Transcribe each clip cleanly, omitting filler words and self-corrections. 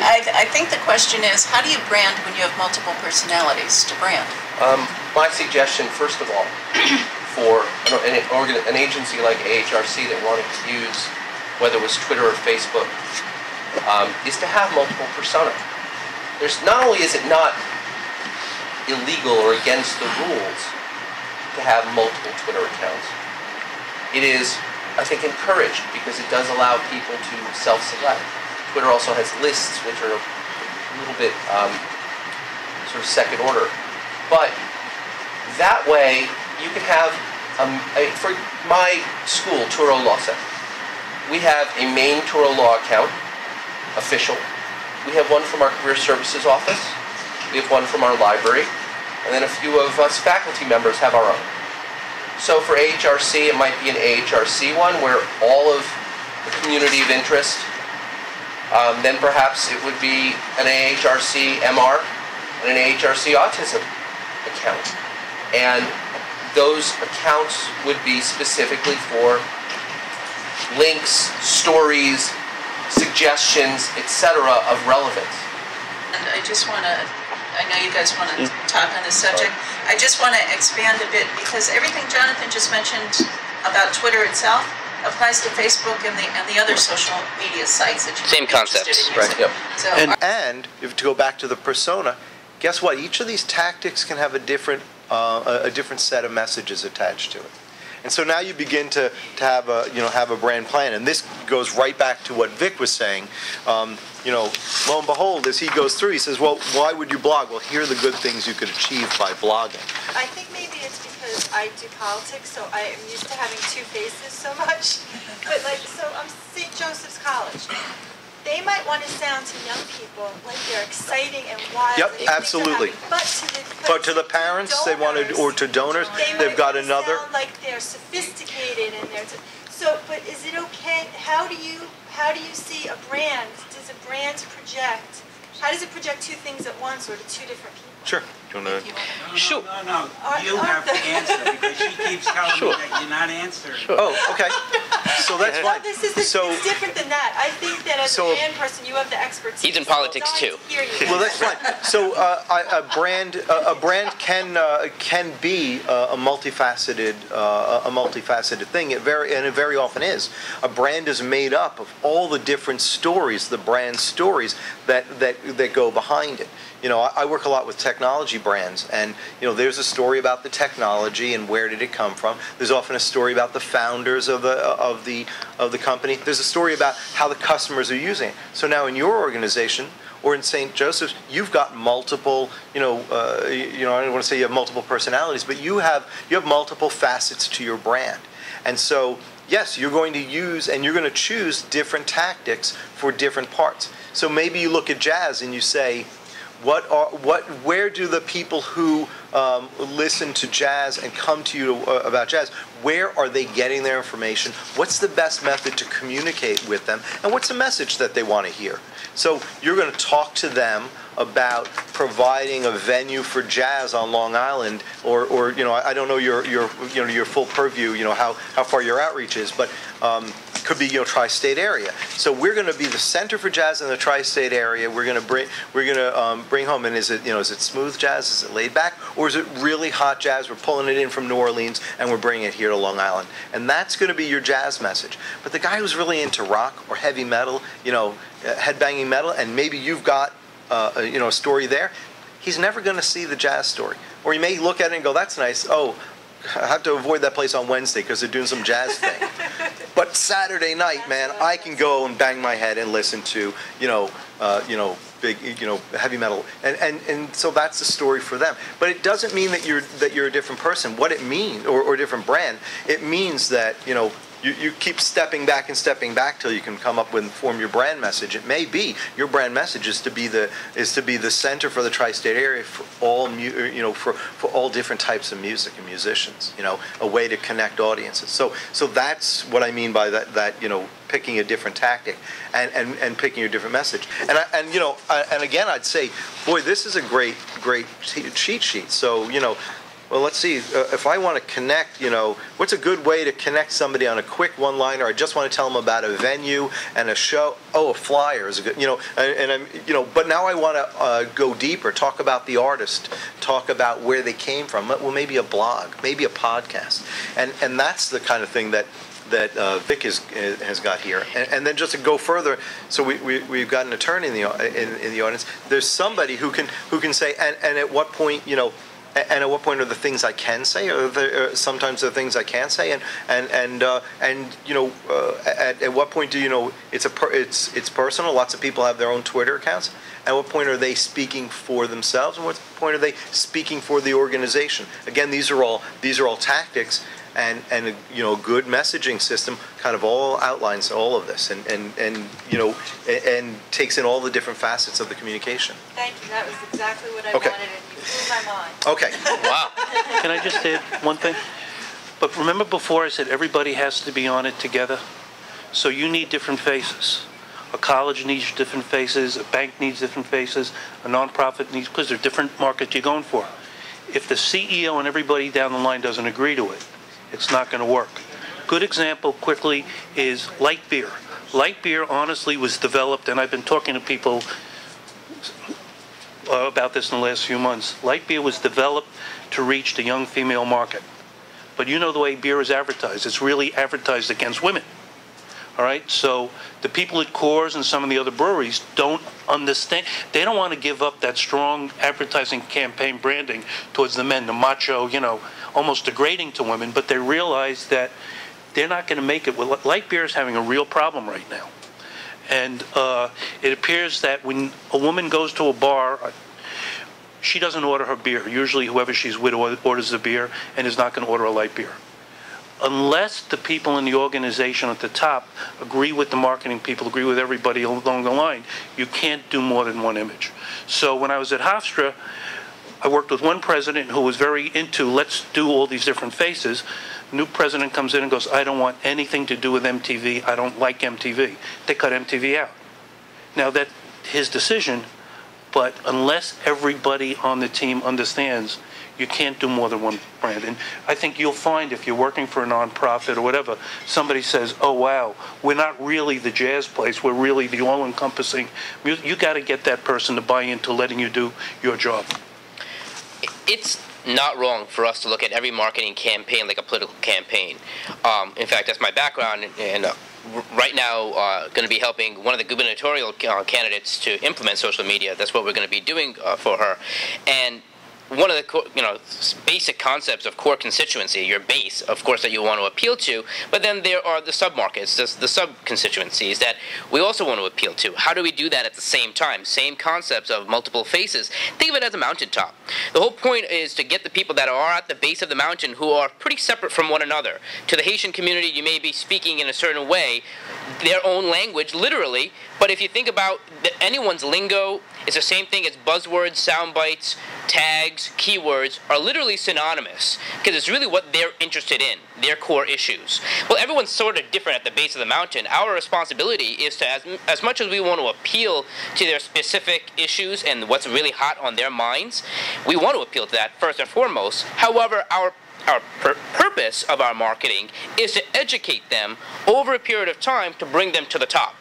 I think the question is, how do you brand when you have multiple personalities to brand? My suggestion, first of all, for an agency like AHRC that wanted to use, whether it was Twitter or Facebook, is to have multiple persona. Not only is it not illegal or against the rules to have multiple Twitter accounts, it is, I think, encouraged because it does allow people to self-select. Twitter also has lists, which are a little bit sort of second order. But that way, you can have, for my school, Touro Law Center, we have a main Touro Law account, official. We have one from our Career Services office. We have one from our library. And then a few of us faculty members have our own. So for AHRC, it might be an AHRC one where all of the community of interest, then perhaps it would be an AHRC MR and an AHRC autism account. And those accounts would be specifically for links, stories, suggestions, etc. of relevance. And I just want to, I know you guys want to talk on this subject. I just want to expand a bit because everything Jonathan just mentioned about Twitter itself applies to Facebook and the other social media sites that you same concepts, right? Yep. So and if to go back to the persona, guess what? Each of these tactics can have a different set of messages attached to it. And so now you begin to have a brand plan, and this goes right back to what Vic was saying. Lo and behold, as he goes through, he says, "Well, why would you blog?" Well, here are the good things you could achieve by blogging. I think maybe it's because I do politics, so I am used to having two faces so much. But so I'm St. Joseph's College. They might want to sound to young people like they're exciting and wild. Yep, and absolutely. But to the parents, donors, they wanted, or to donors, they've got another. Sound like they're sophisticated and they're. But is it okay? How do you see a brand? Does a brand project? How does it project two things at once or to two different people? Sure. Do you want to? Sure. No. You have to answer because she keeps telling me that you're not answering. Sure. Oh, okay. So that's fine. No, this is it's different than that. I think that as a brand person, you have the expertise. He's in politics too. Well, that's fine. So a brand can be a multifaceted thing. It very often is. A brand is made up of all the different stories, the brand stories that go behind it. I work a lot with technology brands, and there's a story about the technology and where did it come from. There's often a story about the founders of the company. There's a story about how the customers are using it. So now in your organization or in St. Joseph's, you've got multiple. I don't want to say you have multiple personalities, but you have multiple facets to your brand, and so. Yes, you're going to use and you're going to choose different tactics for different parts. So maybe you look at jazz and you say, where do the people who listen to jazz and come to you about jazz, where are they getting their information? What's the best method to communicate with them? And what's the message that they want to hear? So you're going to talk to them about providing a venue for jazz on Long Island, or I don't know your full purview, how far your outreach is, but could be tri-state area. So we're going to be the center for jazz in the tri-state area. We're going to bring home, and is it smooth jazz? Is it laid back, or is it really hot jazz? We're pulling it in from New Orleans and we're bringing it here to Long Island, and that's going to be your jazz message. But the guy who's really into rock or heavy metal, headbanging metal, and maybe you've got a story there, he's never going to see the jazz story. Or he may look at it and go, that's nice. Oh, I have to avoid that place on Wednesday because they're doing some jazz thing. But Saturday night, man, I can go and bang my head and listen to, big, heavy metal. And so that's the story for them. But it doesn't mean that you're a different person. What it means, or a different brand, it means that, you keep stepping back till you can come up with and form your brand message. It may be your brand message is to be the center for the tri-state area for all for all different types of music and musicians. A way to connect audiences. So that's what I mean by that. Picking a different tactic and picking a different message. And again, I'd say, boy, this is a great cheat sheet. So well, let's see, if I want to connect, what's a good way to connect somebody on a quick one-liner? I just want to tell them about a venue and a show. Oh, a flyer is a good, and I'm, but now I want to go deeper, talk about the artist, talk about where they came from. Well, maybe a blog, maybe a podcast, and that's the kind of thing that Vic has got here, and then just to go further, so we've got an attorney in the audience. There's somebody who can say, and at what point, and at what point are the things I can say, or sometimes the things I can't say, and at what point do it's personal? Lots of people have their own Twitter accounts. At what point are they speaking for themselves, and what point are they speaking for the organization? Again, these are all tactics. And a good messaging system kind of all outlines all of this, and takes in all the different facets of the communication. Thank you. That was exactly what I wanted, and you blew my mind. Okay. Wow. Can I just add one thing? But remember before I said everybody has to be on it together? So you need different faces. A college needs different faces, a bank needs different faces, a nonprofit needs, because they're different markets you're going for. If the CEO and everybody down the line doesn't agree to it, it's not going to work. Good example, quickly, is light beer. Light beer, honestly, was developed, and I've been talking to people about this in the last few months. Light beer was developed to reach the young female market. But you know the way beer is advertised. It's really advertised against women. All right? So the people at Coors and some of the other breweries don't understand. They don't want to give up that strong advertising campaign branding towards the men, the macho, almost degrading to women, but they realize that they're not going to make it. Well, light beer is having a real problem right now. And it appears that when a woman goes to a bar, she doesn't order her beer. Usually whoever she's with orders the beer and is not going to order a light beer. Unless the people in the organization at the top agree with the marketing people, agree with everybody along the line, you can't do more than one image. So when I was at Hofstra, I worked with one president who was very into, let's do all these different faces. New president comes in and goes, I don't want anything to do with MTV. I don't like MTV. They cut MTV out. Now, that's his decision, but unless everybody on the team understands, you can't do more than one brand. And I think you'll find if you're working for a nonprofit or whatever, somebody says, oh, wow, we're not really the jazz place. We're really the all-encompassing music. You got to get that person to buy into letting you do your job. It's not wrong for us to look at every marketing campaign like a political campaign. In fact, that's my background, and right now going to be helping one of the gubernatorial candidates to implement social media. That's what we're going to be doing for her. And one of the basic concepts of core constituency, your base, of course, that you want to appeal to, but then there are the sub-markets, the sub-constituencies that we also want to appeal to. How do we do that at the same time? Same concepts of multiple faces. Think of it as a mountaintop. The whole point is to get the people that are at the base of the mountain who are pretty separate from one another. To the Haitian community, you may be speaking in a certain way, their own language, literally, but if you think about anyone's lingo, it's the same thing as buzzwords, sound bites, tags, keywords are literally synonymous because it's really what they're interested in, their core issues. Well, everyone's sort of different at the base of the mountain. Our responsibility is to, as much as we want to appeal to their specific issues and what's really hot on their minds, we want to appeal to that first and foremost. However, our purpose of our marketing is to educate them over a period of time to bring them to the top,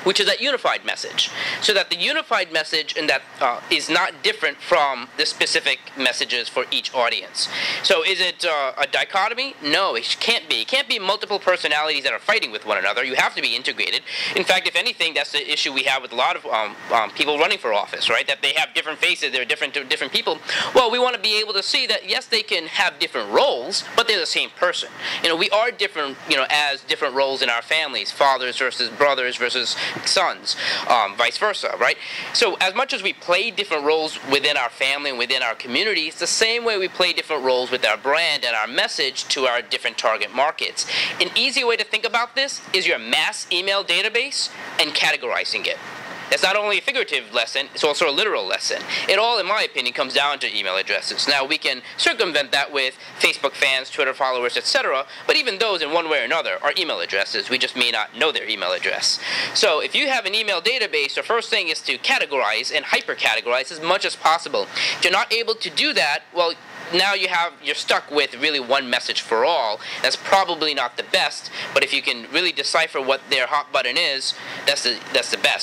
which is that unified message. So that the unified message and that is not different from the specific messages for each audience. So is it a dichotomy? No, it can't be. It can't be multiple personalities that are fighting with one another. You have to be integrated. In fact, if anything, that's the issue we have with a lot of people running for office, right? That they have different faces, they're different people. Well, we want to be able to see that, yes, they can have different roles, but they're the same person. We are different, as different roles in our families, fathers versus brothers versus sons, vice versa, right? So as much as we play different roles within our family and within our community, it's the same way we play different roles with our brand and our message to our different target markets. An easy way to think about this is your mass email database and categorizing it. That's not only a figurative lesson, it's also a literal lesson. It all, in my opinion, comes down to email addresses. Now, we can circumvent that with Facebook fans, Twitter followers, etc., but even those, in one way or another, are email addresses. We just may not know their email address. So if you have an email database, the first thing is to categorize and hyper-categorize as much as possible. If you're not able to do that, well, now you're stuck with really one message for all. That's probably not the best, but if you can really decipher what their hot button is, that's the best.